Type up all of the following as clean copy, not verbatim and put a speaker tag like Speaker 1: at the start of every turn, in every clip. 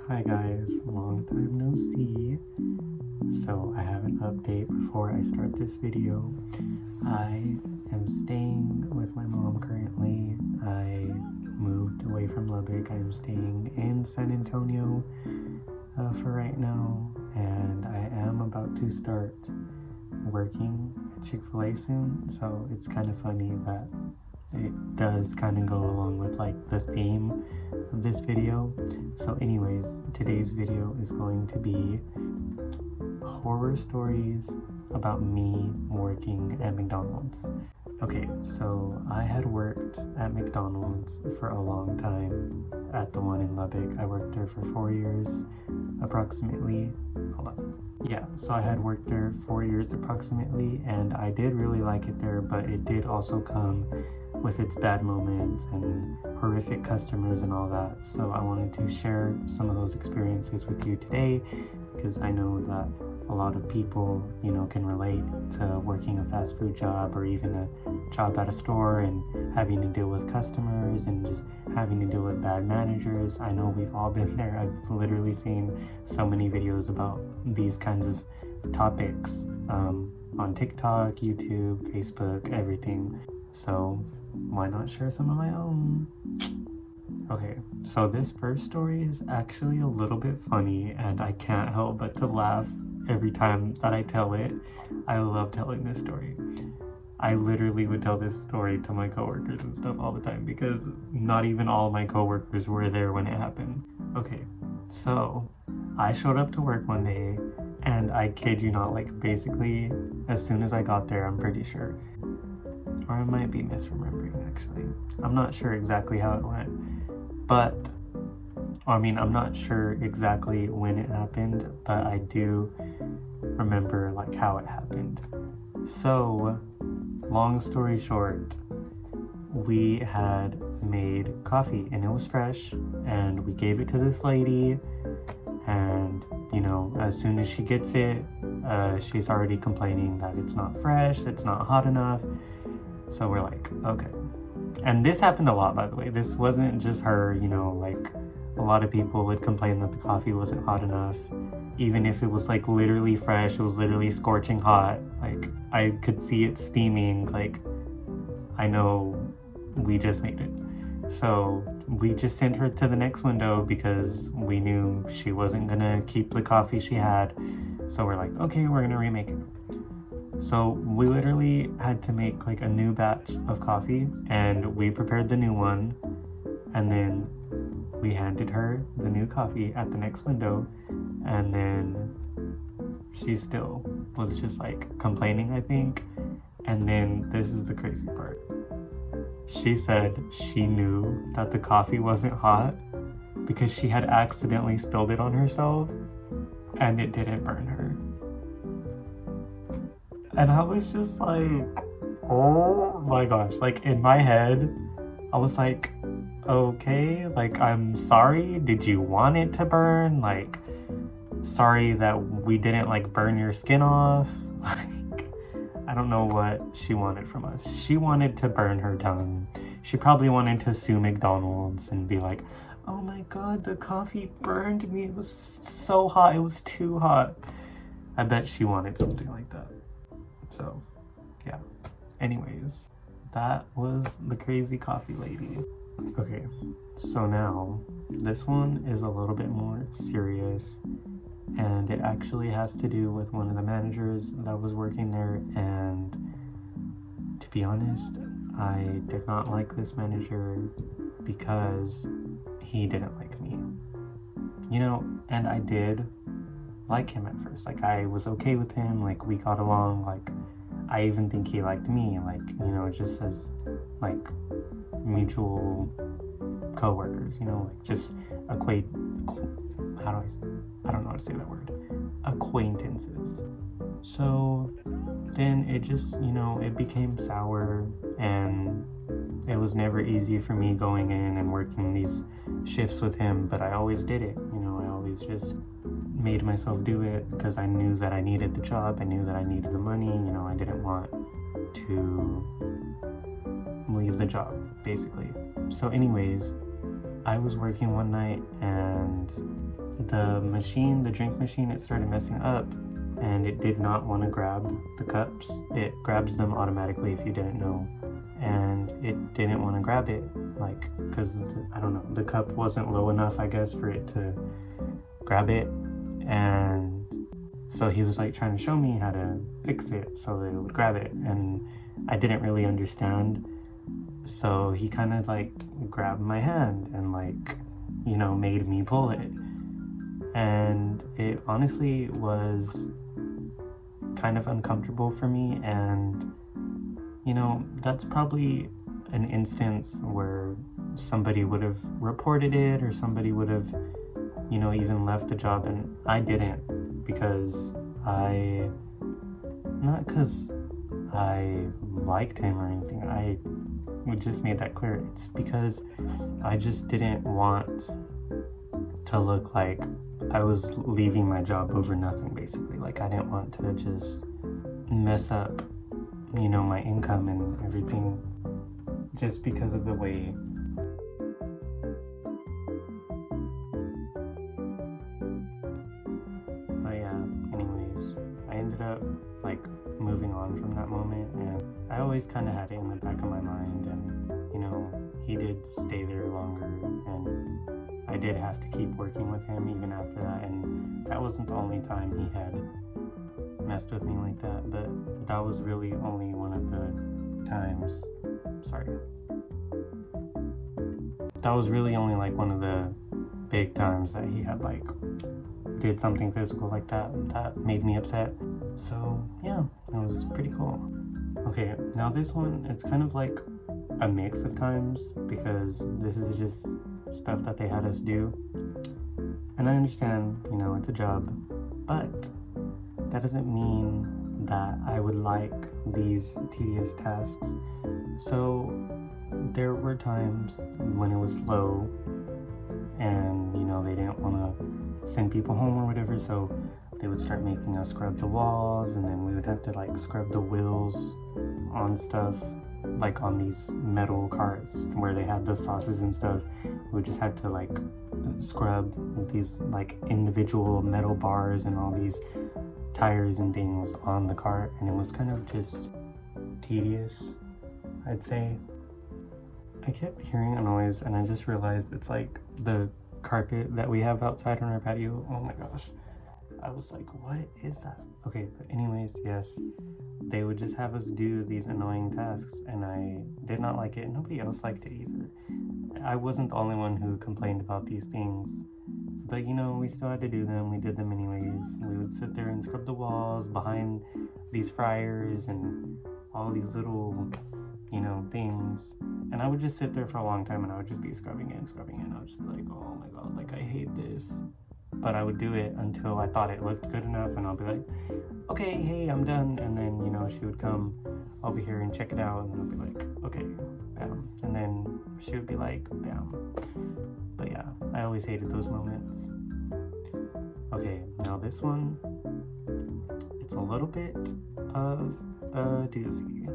Speaker 1: Hi guys, long time no see. So I have an update before I start this video. I am staying with my mom currently. I moved away from Lubbock. I am staying in San Antonio for right now, and I am about to start working at Chick-fil-A soon. So it's kind of funny that it does kind of go along with like the theme of this video. So anyways, today's video is going to be horror stories about me working at McDonald's. Okay, so I had worked at McDonald's for a long time at the one in Lubbock. I worked there for 4 years approximately. Hold on. Yeah, so I had worked there 4 years approximately, and I did really like it there, but it did also come with its bad moments and horrific customers and all that. So I wanted to share some of those experiences with you today, because I know that a lot of people, you know, can relate to working a fast food job or even a job at a store and having to deal with customers and just having to deal with bad managers. I know we've all been there. I've literally seen so many videos about these kinds of topics on TikTok, YouTube, Facebook, everything. So why not share some of my own? Okay, so this first story is actually a little bit funny, and I can't help but to laugh every time that I tell it. I love telling this story. I literally would tell this story to my coworkers and stuff all the time because not even all my coworkers were there when it happened. Okay, so I showed up to work one day, and I kid you not, like basically as soon as I got there, I'm pretty sure, or I might be misremembering actually. I'm not sure exactly how it went, but I mean, I'm not sure exactly when it happened, but I do remember like how it happened. So, long story short, we had made coffee and it was fresh, and we gave it to this lady, and you know, as soon as she gets it, she's already complaining that it's not fresh, it's not hot enough. So we're like, okay. And this happened a lot, by the way. This wasn't just her, you know, like a lot of people would complain that the coffee wasn't hot enough. Even if it was like literally fresh, it was literally scorching hot. Like I could see it steaming. Like I know we just made it. So we just sent her to the next window because we knew she wasn't gonna keep the coffee she had. So we're like, okay, we're gonna remake it. So we literally had to make like a new batch of coffee, and we prepared the new one, and then we handed her the new coffee at the next window, and then she still was just like complaining, I think. And then this is the crazy part. She said she knew that the coffee wasn't hot because she had accidentally spilled it on herself and it didn't burn her. And I was just like, oh my gosh. Like in my head, I was like, okay, like I'm sorry. Did you want it to burn? Like, sorry that we didn't like burn your skin off. Like, I don't know what she wanted from us. She wanted to burn her tongue. She probably wanted to sue McDonald's and be like, oh my god, the coffee burned me. It was so hot. It was too hot. I bet she wanted something like that. So, yeah. Anyways, that was the crazy coffee lady. Okay, so now this one is a little bit more serious, and it actually has to do with one of the managers that was working there. And to be honest, I did not like this manager because he didn't like me. You know, and I did like him at first. Like I was okay with him, like we got along, like I even think he liked me, like, you know, just as like mutual co-workers, you know, like just I don't know how to say that word, acquaintances. So then it just, you know, it became sour, and it was never easy for me going in and working these shifts with him, but I always did it, you know, I always just made myself do it because I knew that I needed the job, I knew that I needed the money, you know, I didn't want to leave the job, basically. So anyways, I was working one night and the drink machine, it started messing up and it did not want to grab the cups. It grabs them automatically if you didn't know. And it didn't want to grab it, like, because, I don't know, the cup wasn't low enough, I guess, for it to grab it. And so he was like trying to show me how to fix it so that it would grab it. And I didn't really understand. So he kind of like grabbed my hand and like, you know, made me pull it. And it honestly was kind of uncomfortable for me. And, you know, that's probably an instance where somebody would have reported it or somebody would have, you know, even left the job. And I didn't, because not because I liked him or anything. I just made that clear. It's because I just didn't want to look like I was leaving my job over nothing, basically. Like, I didn't want to just mess up, you know, my income and everything just because of the way but yeah, anyways, I ended up like moving on from that moment, and I always kind of had it in the back of my mind. And, you know, he did stay there longer, and I did have to keep working with him even after that. And that wasn't the only time he had messed with me like that, but that was really only one of the times. That was really only like one of the big times that he had like did something physical like that made me upset. So yeah, it was pretty cool. Okay, now this one, it's kind of like a mix of times, because this is just stuff that they had us do. And I understand, you know, it's a job, but that doesn't mean that I would like these tedious tasks. So there were times when it was slow and, you know, they didn't want to send people home or whatever, so they would start making us scrub the walls, and then we would have to like scrub the wheels on stuff, like on these metal carts where they had the sauces and stuff. We just had to like scrub these like individual metal bars and all these tires and things on the cart, and it was kind of just tedious, I'd say. I kept hearing a noise and I just realized it's like the carpet that we have outside on our patio. Oh my gosh. I was like, what is that? Okay, but anyways, yes, they would just have us do these annoying tasks, and I did not like it. Nobody else liked it either. I wasn't the only one who complained about these things, but, you know, we still had to do them. We did them anyways. We would sit there and scrub the walls behind these fryers and all these little, you know, things. And I would just sit there for a long time, and I would just be scrubbing it. And I would just be like, oh my god, like, I hate this. But I would do it until I thought it looked good enough, and I'll be like, okay, hey, I'm done. And then, you know, she would come over here and check it out, and I'll be like, okay, bam. And then she would be like, bam. But yeah, I always hated those moments. Okay, now this one, it's a little bit of a doozy.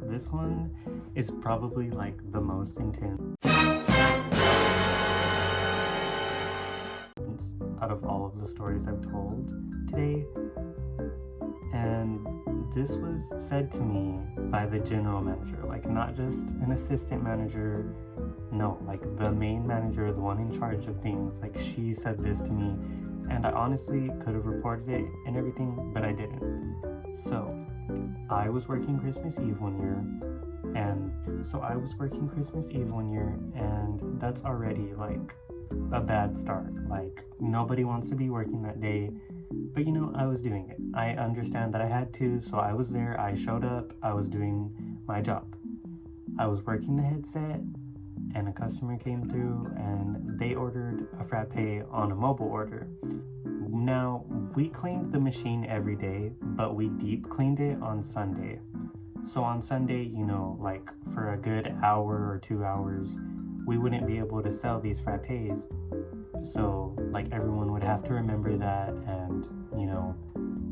Speaker 1: This one is probably like the most intense out of all of the stories I've told today. And this was said to me by the general manager, like not just an assistant manager, no, like the main manager, the one in charge of things. Like, she said this to me, and I honestly could have reported it and everything, but I didn't. So I was working Christmas Eve one year, and that's already like a bad start. Like, nobody wants to be working that day, but, you know, I was doing it. I understand that I had to, so I was there. I showed up. I was doing my job. I was working the headset, and a customer came through, and they ordered a frappe on a mobile order. Now, we cleaned the machine every day, but we deep cleaned it on Sunday. So on Sunday, you know, like for a good hour or 2 hours, we wouldn't be able to sell these frappes. So like everyone would have to remember that, and, you know,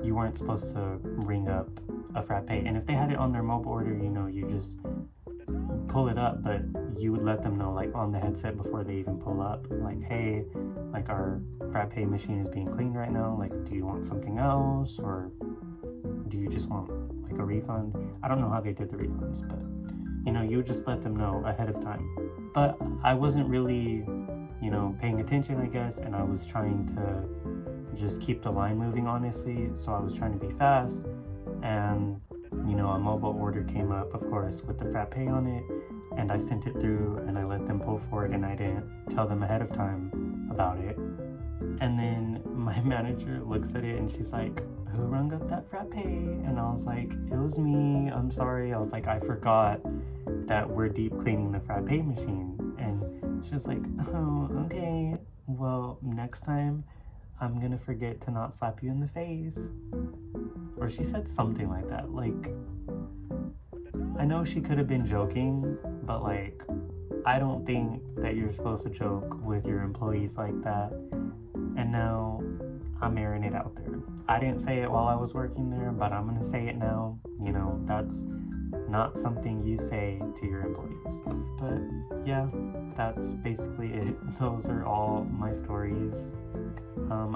Speaker 1: you weren't supposed to ring up a frappe. And if they had it on their mobile order, you know, you just pull it up, but you would let them know like on the headset before they even pull up, like, hey, like our frappe machine is being cleaned right now, like do you want something else, or do you just want like a refund? I don't know how they did the refunds, but you know, you would just let them know ahead of time. But I wasn't really, you know, paying attention, I guess, and I was trying to just keep the line moving, honestly. So I was trying to be fast, and you know, a mobile order came up, of course, with the frappe on it, and I sent it through and I let them pull for it, and I didn't tell them ahead of time about it. And then my manager looks at it and she's like, who rung up that frappe? And I was like, it was me, I'm sorry. I was like, I forgot that we're deep cleaning the frappe machine. And she was like, oh, okay, well, next time I'm gonna forget to not slap you in the face. Or she said something like that. Like, I know she could have been joking, but like, I don't think that you're supposed to joke with your employees like that. And now I'm airing it out there. I didn't say it while I was working there, but I'm gonna say it now. You know, that's not something you say to your employees. But yeah, that's basically it. Those are all my stories.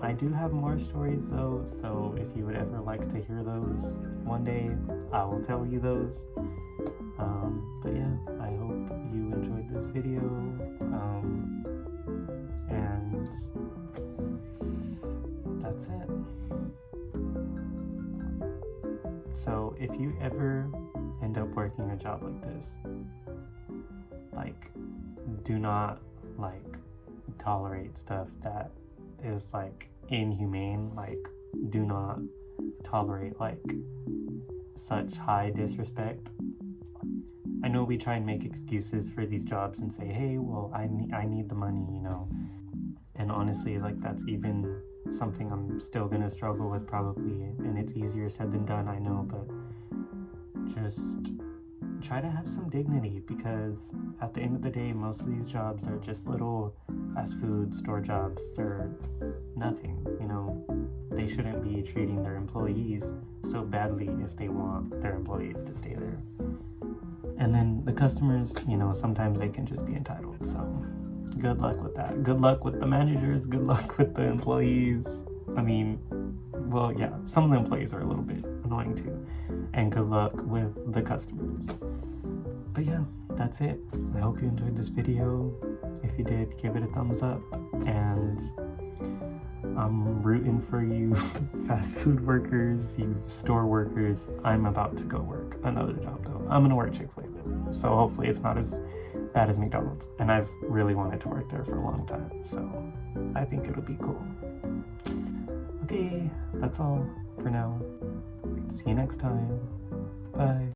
Speaker 1: I do have more stories though, so if you would ever like to hear those one day, I will tell you those. But yeah, I hope you enjoyed this video. And that's it. So if you ever end up working a job like this, like, do not like tolerate stuff that is like inhumane. Like, do not tolerate like such high disrespect. I know we try and make excuses for these jobs and say, hey, well, I need the money, you know. And honestly, like, that's even something I'm still gonna struggle with probably, and it's easier said than done, I know, but just try to have some dignity, because at the end of the day, most of these jobs are just little fast food store jobs. They're nothing, you know. They shouldn't be treating their employees so badly if they want their employees to stay there. And then the customers, you know, sometimes they can just be entitled. So good luck with that. Good luck with the managers. Good luck with the employees. I mean, well, yeah, some of the employees are a little bit annoying too. And good luck with the customers. But yeah, that's it. I hope you enjoyed this video. If you did, give it a thumbs up. And I'm rooting for you fast food workers, you store workers. I'm about to go work another job though. I'm gonna work Chick-fil-A though. So hopefully it's not as bad as McDonald's. And I've really wanted to work there for a long time. So I think it'll be cool. Okay, that's all for now. See you next time. Bye.